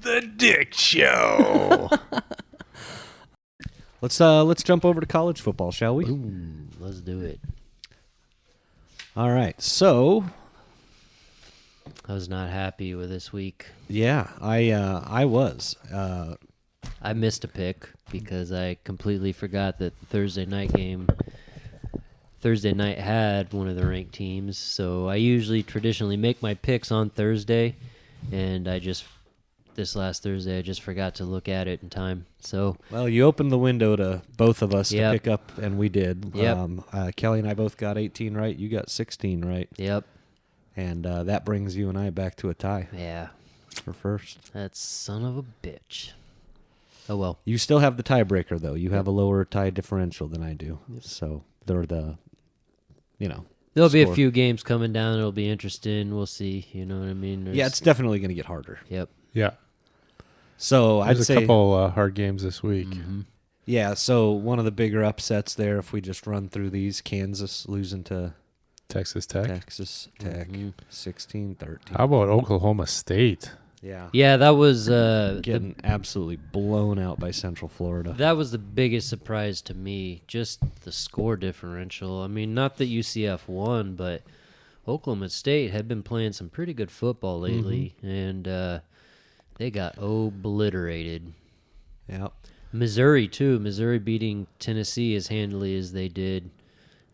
The Dick Show. Let's jump over to college football, shall we? Ooh, let's do it. All right. So, I was not happy with this week. yeah, I was. I missed a pick because I completely forgot that the Thursday night had one of the ranked teams. So I usually traditionally make my picks on Thursday, and this last Thursday I just forgot to look at it in time. So Well, you opened the window to both of us Yep. to pick up, and we did. Yep. Kelly and I both got 18 right. You got 16 right. yep, And that brings you and I back to a tie yeah, for first. that son of a bitch. Oh well. You still have the tiebreaker, though. You have a lower tie differential than I do. So they're There'll be a score. few games coming down. It'll be interesting. We'll see. You know what I mean? Yeah, it's definitely going to get harder. Yep. Yeah. So There's I'd a say, couple hard games this week. Mm-hmm. yeah, so one of the bigger upsets there, if we just run through these, Kansas losing to Texas Tech. Texas Tech, Mhm. 16-13. How about Oklahoma State? Yeah. Yeah, that was Getting absolutely blown out by Central Florida. that was the biggest surprise to me. Just the score differential. I mean, not that UCF won, but Oklahoma State had been playing some pretty good football lately, and they got obliterated. Yeah. Missouri too. Missouri beating Tennessee as handily as they did.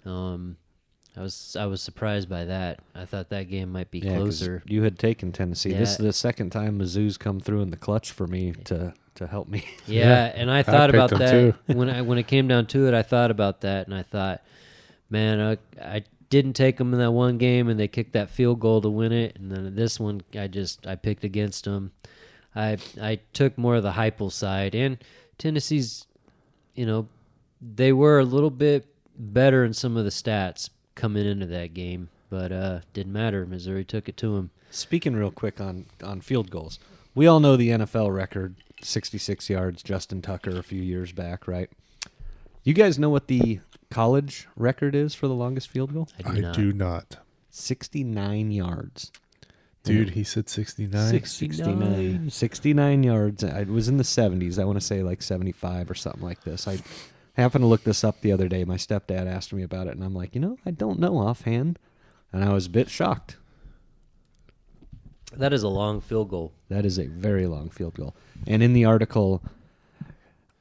I was surprised by that. I thought that game might be Yeah, 'cause closer. you had taken Tennessee. This is Yeah. the second time Mizzou's come through in the clutch for me to help me. Yeah, and I thought picked about them that when it came down to it. I thought about that, and I thought, man, I didn't take them in that one game, and they kicked that field goal to win it. And then this one, I picked against them. I took more of the Heupel side, and Tennessee's, they were a little bit better in some of the stats coming into that game, but didn't matter. Missouri took it to them. Speaking real quick on field goals, we all know the NFL record, 66 yards, Justin Tucker a few years back, right? You guys know what the college record is for the longest field goal? I Do not. 69 yards. Dude, he said 69. 69 yards. It was in the 70s. I want to say like 75 or something like this. I happened to look this up the other day. My stepdad asked me about it, and I'm like, I don't know offhand. And I was a bit shocked. That is a long field goal. That is a very long field goal. And in the article,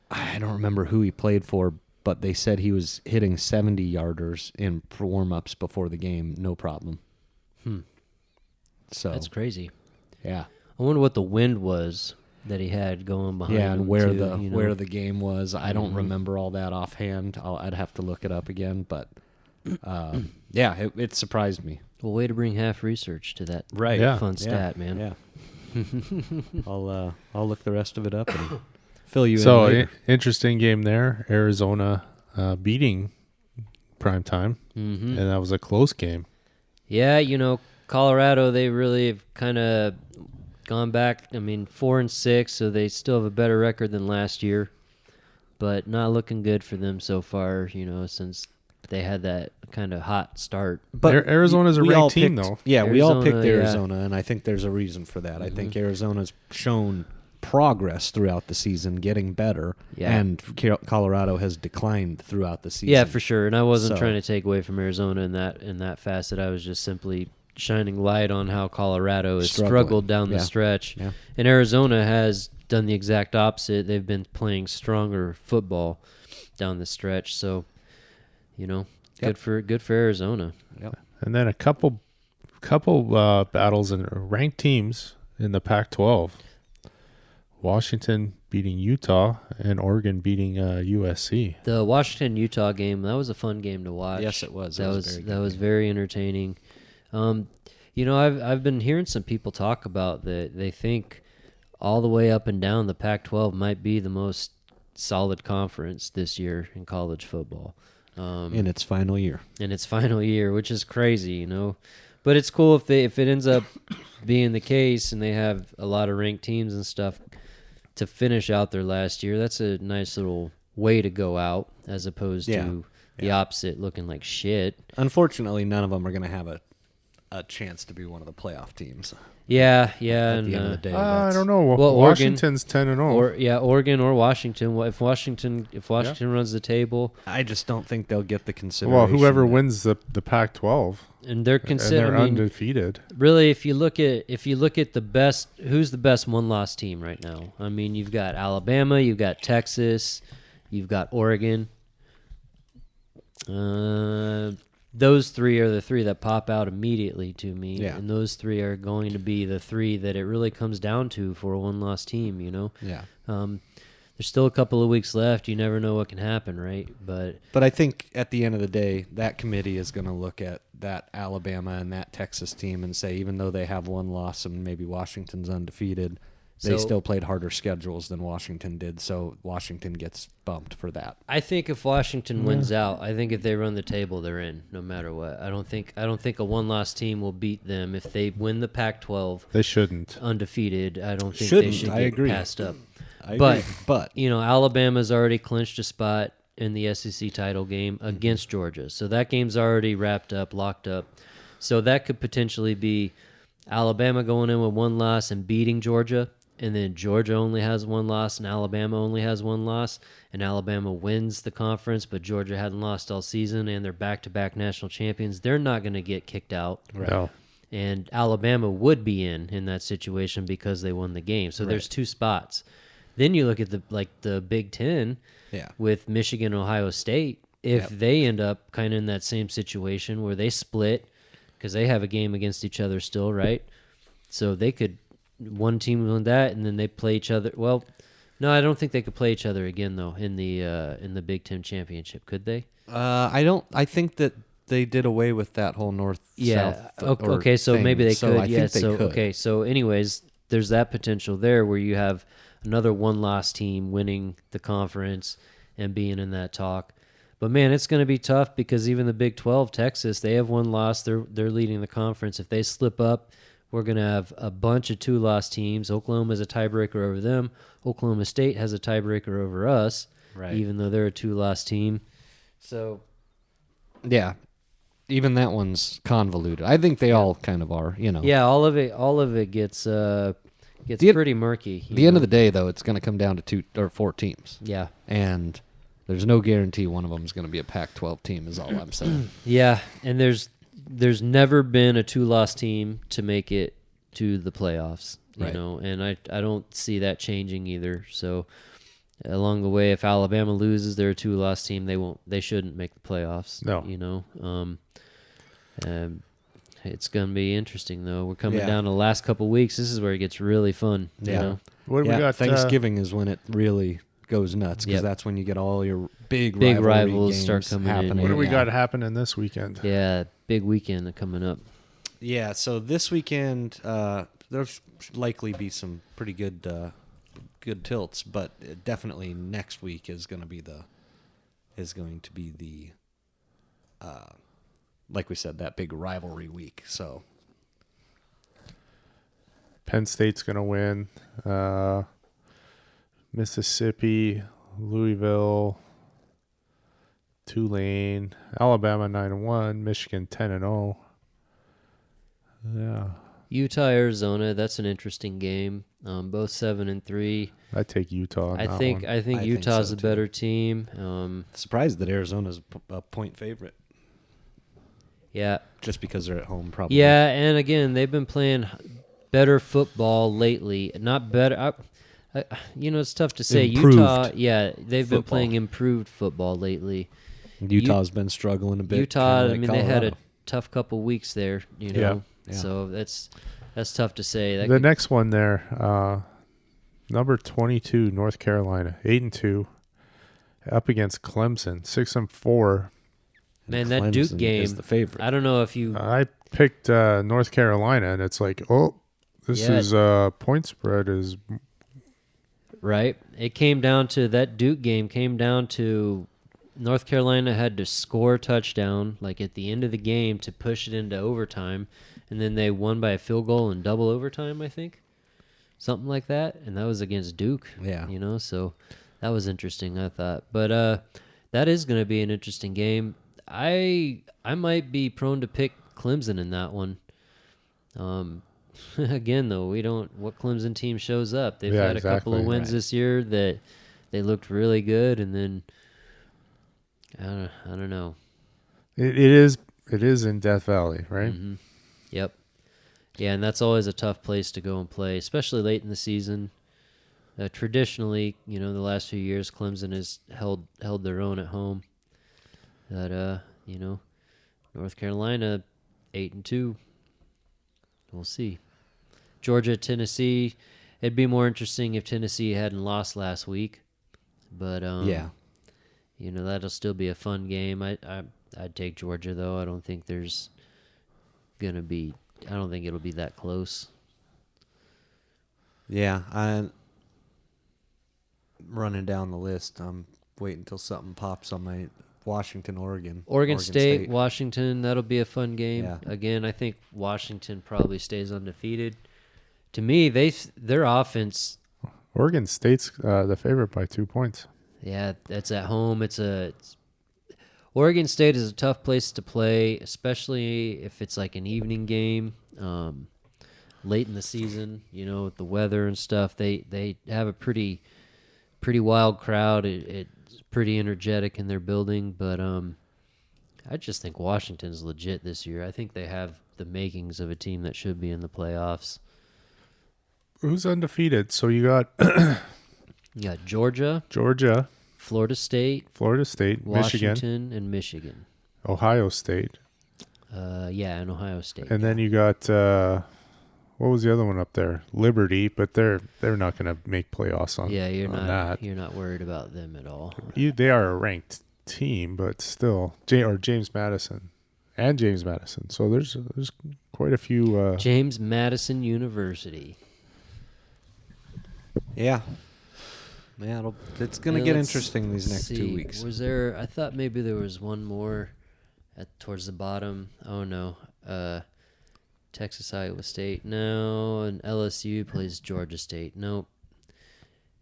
I don't remember who he played for, but they said he was hitting 70-yarders in warm-ups before the game, no problem. So That's crazy. yeah. I wonder what the wind was that he had going behind Yeah, and him where too, where the game was, I don't Mhm. remember all that offhand. I'd have to look it up again, but yeah, it surprised me. Well, way to bring half research to that Right. Yeah. fun stat, man. Yeah. I'll look the rest of it up and fill you So, in later. interesting game there. Arizona beating Primetime, Mm-hmm. and that was a close game. Yeah, Colorado, they really have kind of gone back. 4-6, so they still have a better record than last year, but not looking good for them so far. Since they had that kind of hot start. But Arizona's a we all ranked team, picked- though. Yeah, we all picked Arizona, yeah. Arizona, and I think there's a reason for that. I think Arizona's shown progress throughout the season, getting better, Yeah. and Colorado has declined throughout the season. Yeah, for sure. And I wasn't So- trying to take away from Arizona in that facet. I was just simply shining light on how Colorado has Struggling. struggled down the Yeah. stretch. Yeah. And Arizona has done the exact opposite. They've been playing stronger football down the stretch. So, Yep. good for Arizona. Yep. And then a couple battles in ranked teams in the Pac-12. Washington beating Utah and Oregon beating USC. The Washington-Utah game, that was a fun game to watch. Yes, it was. That It was a was very good that was game. very entertaining. I've been hearing some people talk about that they think all the way up and down the Pac-12 might be the most solid conference this year in college football. In its final year. In its final year, which is crazy, But it's cool if it ends up being the case and they have a lot of ranked teams and stuff to finish out their last year. That's a nice little way to go out as opposed to the opposite, looking like shit. Unfortunately, none of them are going to have a chance to be one of the playoff teams. Yeah, At the end of the and day, I that's- don't know. Well, Washington's 10-0. Oregon or Washington. If Washington runs the table, I just don't think they'll get the consideration. Well, whoever that- wins the Pac-12 and they're and considered. they're I mean, undefeated. really, if you look at the best, who's the best one-loss team right now? I mean, you've got Alabama, you've got Texas, you've got Oregon. Those three are the three that pop out immediately to me, Yeah. and those three are going to be the three that it really comes down to for a one-loss team. Yeah. There's still a couple of weeks left. You never know what can happen, right? But But I think at the end of the day, that committee is going to look at that Alabama and that Texas team and say, even though they have one loss and maybe Washington's undefeated, they So- still played harder schedules than Washington did, so Washington gets bumped for that. I think if Washington wins out, I think if they run the table, they're in no matter what. I don't think a one-loss team will beat them if they win the Pac-12 They shouldn't. undefeated. I don't think Shouldn't, they should I get agree. passed up. I But- agree. But Alabama's already clinched a spot in the SEC title game against Georgia. So that game's already wrapped up, locked up. So that could potentially be Alabama going in with one loss and beating Georgia, and then Georgia only has one loss and Alabama only has one loss, and Alabama wins the conference, but Georgia hadn't lost all season, and they're back-to-back national champions. They're not going to get kicked out. No. And Alabama would be in that situation because they won the game. So there's two spots. Then you look at the Big Ten yeah. with Michigan, Ohio State. If Yep. they end up kind of in that same situation where they split because they have a game against each other still, right? So they could one team win that, and then they play each other. Well, no, I don't think they could play each other again though in the Big Ten championship. Could they? I don't. I think that they did away with that whole north. Yeah. South, Okay. So thing, maybe they so could. I Yeah. think they So could. okay. So anyways, there's that potential there where you have another one-loss team winning the conference and being in that talk. But man, it's going to be tough because even the Big 12, Texas, they have one loss. They're leading the conference. If they slip up, we're going to have a bunch of two-loss teams. Oklahoma has a tiebreaker over them. Oklahoma State has a tiebreaker over us, Right. even though they're a two-loss team. So Yeah. Even that one's convoluted. I think they all kind of are. yeah, all of it gets pretty murky. At the end of the day, though, it's going to come down to 2 or 4 teams, yeah. and there's no guarantee one of them is going to be a Pac-12 team. Is all I'm saying. Yeah, and there's never been a two-loss team to make it to the playoffs, Right. and I don't see that changing either. So along the way, if Alabama loses, they're a two-loss team. They shouldn't make the playoffs. No. It's gonna be interesting though. We're coming Yeah. down to the last couple weeks. This is where it gets really fun. You Yeah. know? What do Yeah, we got? Thanksgiving is when it really goes nuts because Yep. that's when you get all your big Big rivalry rivals games start coming in. happening. what do we Yeah. got happening this weekend? Yeah, big weekend coming up. Yeah, so this weekend there's likely be some pretty good tilts, but definitely next week is going to be the like we said, that big rivalry week. So Penn State's going to win. Mississippi, Louisville, Tulane, Alabama 9-1, Michigan 10-0. Yeah, Utah, Arizona. That's an interesting game. Both 7-3. I take Utah. On I that think one. I think I think Utah's so, a too. better team. surprised that Arizona's a point favorite Yeah, just because they're at home, probably. yeah, and again, they've been playing better football lately. Not better. It's tough to say. Improved Utah, yeah, they've been football. playing improved football lately. Utah's been struggling a bit. Utah, kinda I like mean, they had a Colorado. tough couple weeks there. Yeah. So that's tough to say. That The could- next one there, number 22, North Carolina, 8-2, up against Clemson, 6-4. Man, that Duke Clemson game, is the favorite. I don't know if you. I picked North Carolina, and it's like, this Yeah. is point spread is Right. It came down to that Duke game came down to North Carolina had to score a touchdown like at the end of the game to push it into overtime, and then they won by a field goal in double overtime, I think. Something like that, and that was against Duke. Yeah. So that was interesting, I thought. But that is going to be an interesting game. I might be prone to pick Clemson in that one. again, though, we don't. What Clemson team shows up? They've Yeah, had a couple of exactly. wins this year that they looked really good, and then I don't know. It is in Death Valley, right? Mm-hmm. Yep. Yeah, and that's always a tough place to go and play, especially late in the season. Traditionally, the last few years, Clemson has held their own at home. But North Carolina, 8-2. We'll see. Georgia, Tennessee. It'd be more interesting if Tennessee hadn't lost last week. But Yeah. that'll still be a fun game. I'd take Georgia though. I don't think it'll be that close. Yeah, I'm running down the list. I'm waiting until something pops on my Washington, Oregon State, Washington, that'll be a fun game. Yeah. Again, I think Washington probably stays undefeated. To me, their offense. Oregon State's the favorite by 2 points. Yeah, that's at home. Oregon State is a tough place to play, especially if it's like an evening game, late in the season. With the weather and stuff, they have a pretty wild crowd. It's pretty energetic in their building, but I just think Washington's legit this year. I think they have the makings of a team that should be in the playoffs. Who's undefeated? So you got You got Georgia, Florida State, Michigan, Washington, and Michigan. Ohio State. And Ohio State. And then you got what was the other one up there? Liberty, but they're not going to make playoffs on. Yeah, you're that. You're not worried about them at all. They are a ranked team, but still, James Madison. So there's quite a few. James Madison University. Yeah. Yeah, it's going to get interesting these next 2 weeks. Was there? I thought maybe there was one more towards the bottom. Oh no, Texas, Iowa State. No, and LSU plays Georgia State. Nope.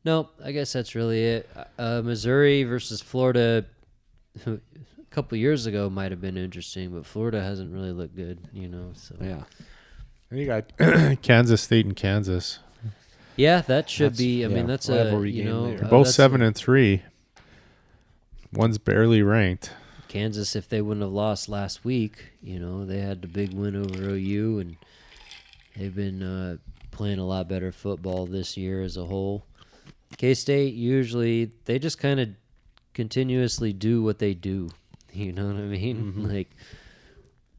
I guess that's really it. Missouri versus Florida. A couple years ago might have been interesting, but Florida hasn't really looked good. So Yeah. And you got Kansas State and Kansas. Yeah, that should be. I mean, that's a rivalry game there. They're both 7-3. One's barely ranked. Kansas, if they wouldn't have lost last week, they had the big win over OU, and they've been playing a lot better football this year as a whole. K-State, usually, they just kind of continuously do what they do. You know what I mean? Mm-hmm. Like,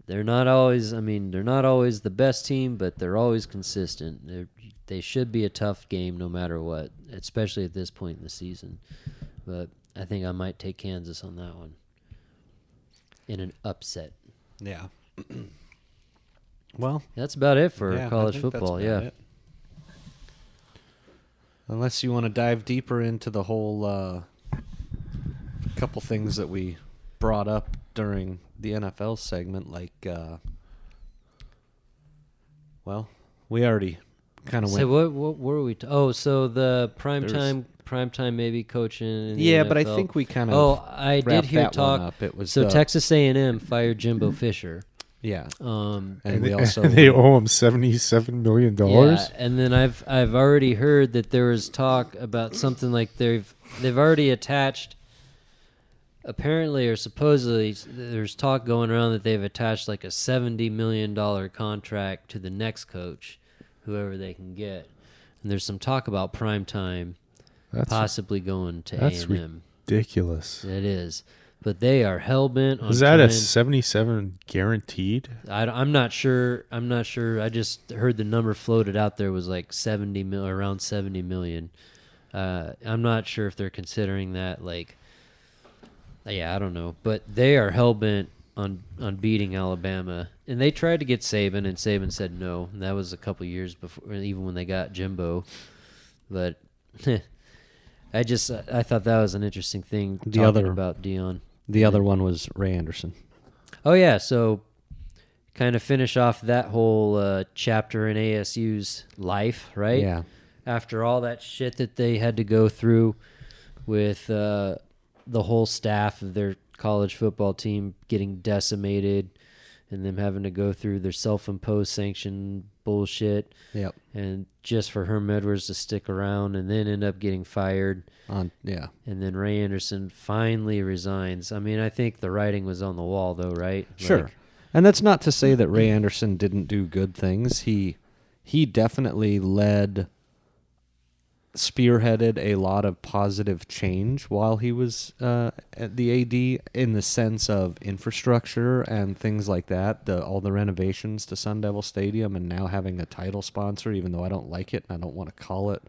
they're not always the best team, but they're always consistent. They should be a tough game no matter what, especially at this point in the season. But I think I might take Kansas on that one in an upset. Yeah. Well, that's about it for I college think football. that's about it. Unless you want to dive deeper into the whole couple things that we brought up during the NFL segment, like, we already kind of went. So what were we? So the primetime maybe coaching. In the Yeah, NFL. but I think we kind of. Oh, I did wrapped hear that talk. one up. It was Texas A&M fired Jimbo Fisher. Yeah. And we also they owe him $77 million. Yeah, and then I've already heard that there was talk about something like they've already attached. Apparently or supposedly, there's talk going around that they've attached like a $70 million contract to the next coach, whoever they can get. And there's some talk about primetime possibly going to A&M. That's ridiculous. It is. But they are hell-bent on Is that a 77 guaranteed? I'm not sure. I just heard the number floated out there was like around 70 million. I'm not sure if they're considering that like. Yeah, I don't know, but they are hell-bent on beating Alabama, and they tried to get Saban, and Saban said no. And that was a couple years before, even when they got Jimbo. But I thought that was an interesting thing about Deion. The other one was Ray Anderson. Oh yeah, so kind of finish off that whole chapter in ASU's life, right? Yeah. After all that shit that they had to go through with the whole staff of their college football team getting decimated and them having to go through their self-imposed sanction bullshit. Yep. And just for Herm Edwards to stick around and then end up getting fired. Yeah. And then Ray Anderson finally resigns. I mean, I think the writing was on the wall, though, right? Sure. Like, And that's not to say that Ray Anderson didn't do good things. He definitely spearheaded a lot of positive change while he was at the AD in the sense of infrastructure and things like that. All the renovations to Sun Devil Stadium and now having a title sponsor, even though I don't like it and I don't want to call it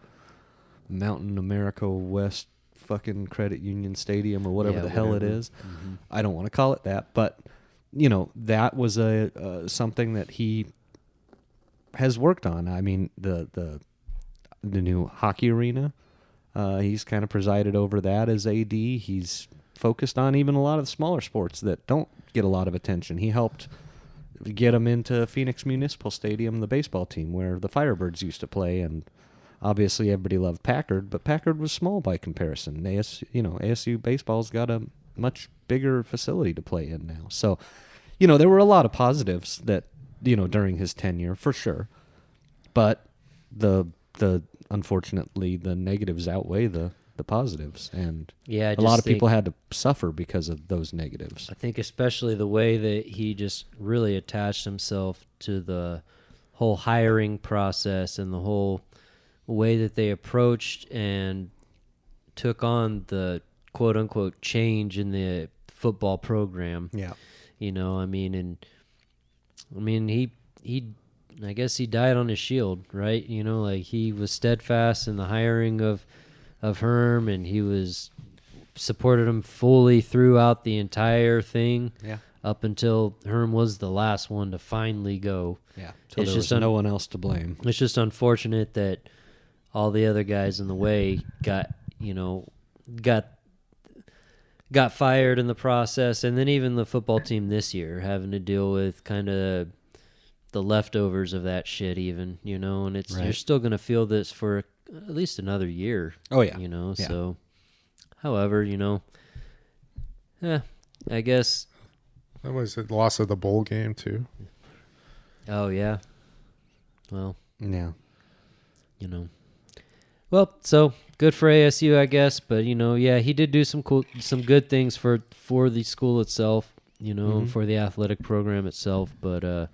Mountain America West fucking Credit Union Stadium or whatever the hell it is. Mm-hmm. I don't want to call it that, but that was something that he has worked on. I mean, the new hockey arena, he's kind of presided over that as AD. He's focused on even a lot of the smaller sports that don't get a lot of attention. He helped get them into Phoenix Municipal Stadium, the baseball team where the Firebirds used to play, and obviously everybody loved Packard, but Packard was small by comparison. ASU baseball's got a much bigger facility to play in now. So, there were a lot of positives that, during his tenure, for sure. But unfortunately, the negatives outweigh the positives. And yeah, a lot of people had to suffer because of those negatives. I think especially the way that he just really attached himself to the whole hiring process and the whole way that they approached and took on the quote-unquote change in the football program. Yeah. He I guess he died on his shield, right? He was steadfast in the hiring of Herm, and he was supported him fully throughout the entire thing. Yeah. Up until Herm was the last one to finally go. Yeah. So It's there just was no one else to blame. It's just unfortunate that all the other guys in the way got fired in the process, and then even the football team this year having to deal with kind of the leftovers of that shit even, and it's you're still going to feel this for at least another year. Oh, yeah. Yeah. So however, I guess That was the loss of the bowl game too. oh yeah. Well, Yeah. Well, so good for ASU, I guess, but he did do some good things for the school itself, for the athletic program itself, but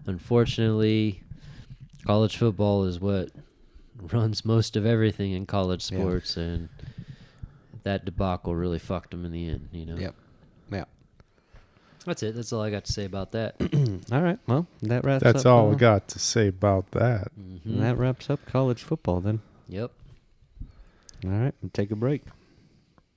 unfortunately, college football is what runs most of everything in college sports, and that debacle really fucked him in the end, Yep. Yeah. That's it. That's all I got to say about that. All right. Well, that wraps That's up. all we got to say about that. Mm-hmm. That wraps up college football then. Yep. All right. We'll take a break.